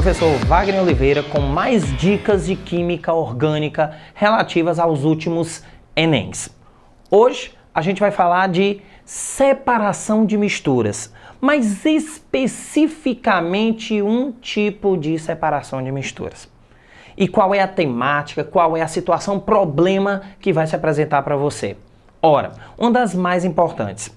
professor Wagner Oliveira com mais dicas de química orgânica relativas aos últimos Enems. Hoje a gente vai falar de separação de misturas, mas especificamente um tipo de separação de misturas. E qual é a temática, qual é a situação, problema que vai se apresentar para você? Ora, uma das mais importantes.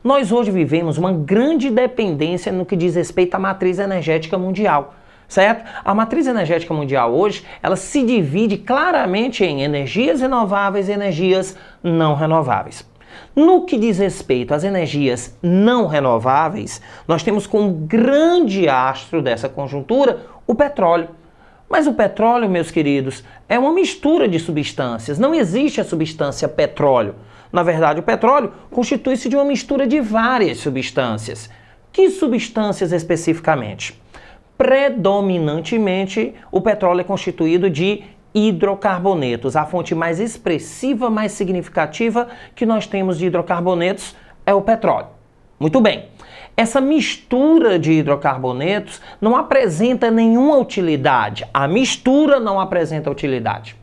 Nós hoje vivemos uma grande dependência no que diz respeito à matriz energética mundial, certo? A matriz energética mundial hoje, ela se divide claramente em energias renováveis e energias não renováveis. No que diz respeito às energias não renováveis, nós temos como grande astro dessa conjuntura o petróleo. Mas o petróleo, meus queridos, é uma mistura de substâncias. Não existe a substância petróleo. Na verdade, o petróleo constitui-se de uma mistura de várias substâncias. Que substâncias especificamente? Predominantemente, o petróleo é constituído de hidrocarbonetos. A fonte mais expressiva, mais significativa que nós temos de hidrocarbonetos é o petróleo. Muito bem. Essa mistura de hidrocarbonetos não apresenta nenhuma utilidade. A mistura não apresenta utilidade.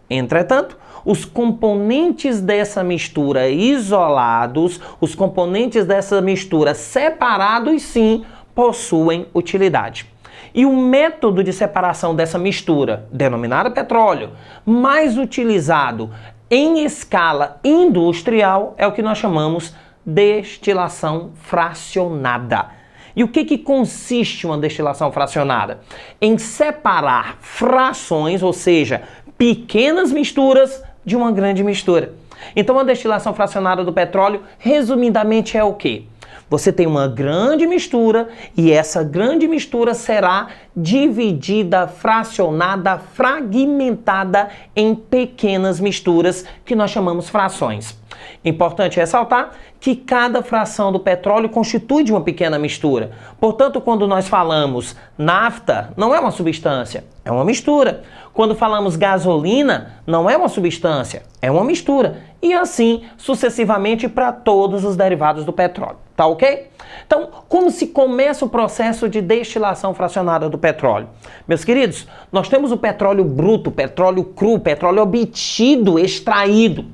Entretanto, os componentes dessa mistura isolados, os componentes dessa mistura separados, sim, possuem utilidade. E o método de separação dessa mistura, denominada petróleo, mais utilizado em escala industrial, é o que nós chamamos destilação fracionada. E o que consiste uma destilação fracionada? Em separar frações, ou seja, pequenas misturas de uma grande mistura. Então a destilação fracionada do petróleo, resumidamente, é o quê? Você tem uma grande mistura e essa grande mistura será dividida, fracionada, fragmentada em pequenas misturas que nós chamamos frações. Importante ressaltar que cada fração do petróleo constitui de uma pequena mistura. Portanto, quando nós falamos nafta, não é uma substância, é uma mistura. Quando falamos gasolina, não é uma substância, é uma mistura. E assim, sucessivamente, para todos os derivados do petróleo. Tá ok? Então, como se começa o processo de destilação fracionada do petróleo? Meus queridos, nós temos o petróleo bruto, petróleo cru, petróleo obtido, extraído.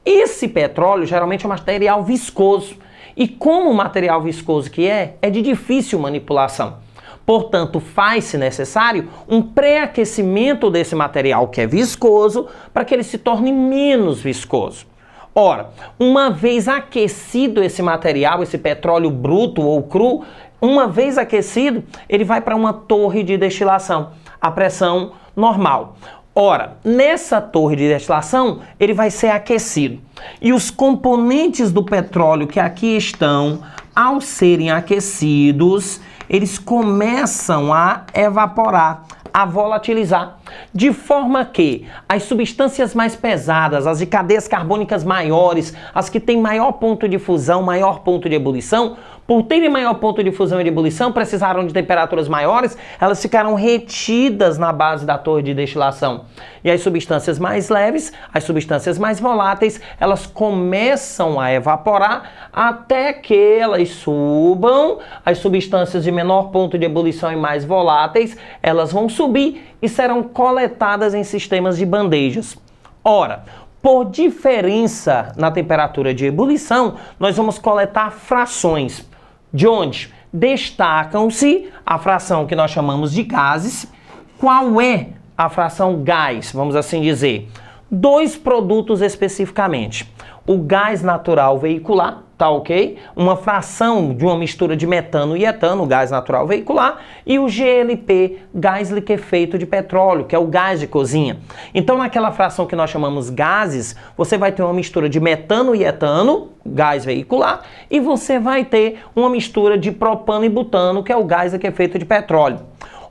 Esse petróleo geralmente é um material viscoso. E como material viscoso que é de difícil manipulação. Portanto, faz-se necessário um pré-aquecimento desse material que é viscoso para que ele se torne menos viscoso. Ora, uma vez aquecido esse material, esse petróleo bruto ou cru, uma vez aquecido, ele vai para uma torre de destilação, a pressão normal. Ora, nessa torre de destilação, ele vai ser aquecido. E os componentes do petróleo que aqui estão, ao serem aquecidos, eles começam a evaporar, a volatilizar, de forma que as substâncias mais pesadas, as de cadeias carbônicas maiores, as que têm maior ponto de fusão, maior ponto de ebulição, por terem maior ponto de fusão e de ebulição, precisaram de temperaturas maiores, elas ficaram retidas na base da torre de destilação. E as substâncias mais leves, as substâncias mais voláteis, elas começam a evaporar até que elas subam. As substâncias de menor ponto de ebulição e mais voláteis, elas vão subir e serão coletadas em sistemas de bandejas. Ora, por diferença na temperatura de ebulição, nós vamos coletar frações. De onde? Destacam-se a fração que nós chamamos de gases. Qual é a fração gás, vamos assim dizer? Dois produtos especificamente. O gás natural veicular, tá ok? Uma fração de uma mistura de metano e etano, o gás natural veicular, e o GLP, gás liquefeito de petróleo, que é o gás de cozinha. Então, naquela fração que nós chamamos gases, você vai ter uma mistura de metano e etano, gás veicular, e você vai ter uma mistura de propano e butano, que é o gás liquefeito de petróleo.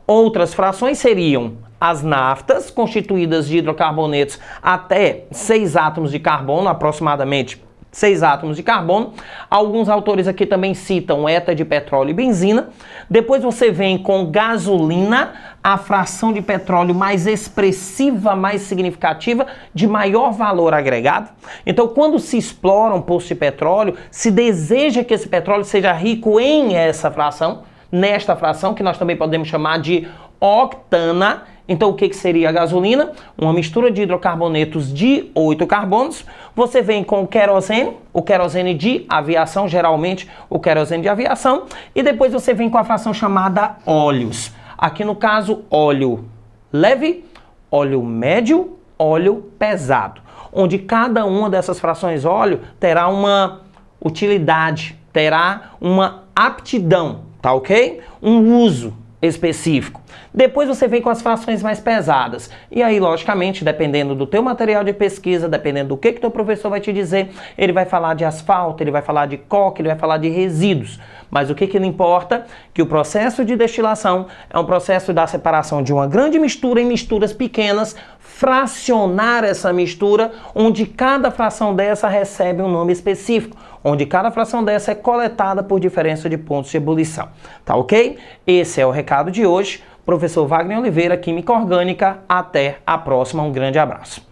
Outras frações seriam as naftas, constituídas de hidrocarbonetos até 6 átomos de carbono, aproximadamente 6 átomos de carbono. Alguns autores aqui também citam eta de petróleo e benzina. Depois você vem com gasolina, a fração de petróleo mais expressiva, mais significativa, de maior valor agregado. Então, quando se explora um poço de petróleo, se deseja que esse petróleo seja rico em essa fração, nesta fração, que nós também podemos chamar de octana. Então, o que seria a gasolina? Uma mistura de hidrocarbonetos de 8 carbonos. Você vem com o querosene de aviação, geralmente o querosene de aviação. E depois você vem com a fração chamada óleos. Aqui no caso, óleo leve, óleo médio, óleo pesado. Onde cada uma dessas frações óleo terá uma utilidade, terá uma aptidão, tá ok? Um uso específico. Depois você vem com as frações mais pesadas. E aí, logicamente, dependendo do teu material de pesquisa, dependendo do que teu professor vai te dizer, ele vai falar de asfalto, ele vai falar de coque, ele vai falar de resíduos. Mas o que não importa? Que o processo de destilação é um processo da separação de uma grande mistura em misturas pequenas, fracionar essa mistura, onde cada fração dessa recebe um nome específico, onde cada fração dessa é coletada por diferença de pontos de ebulição. Tá ok? Esse é o recado de hoje. Professor Wagner Oliveira, Química Orgânica. Até a próxima. Um grande abraço.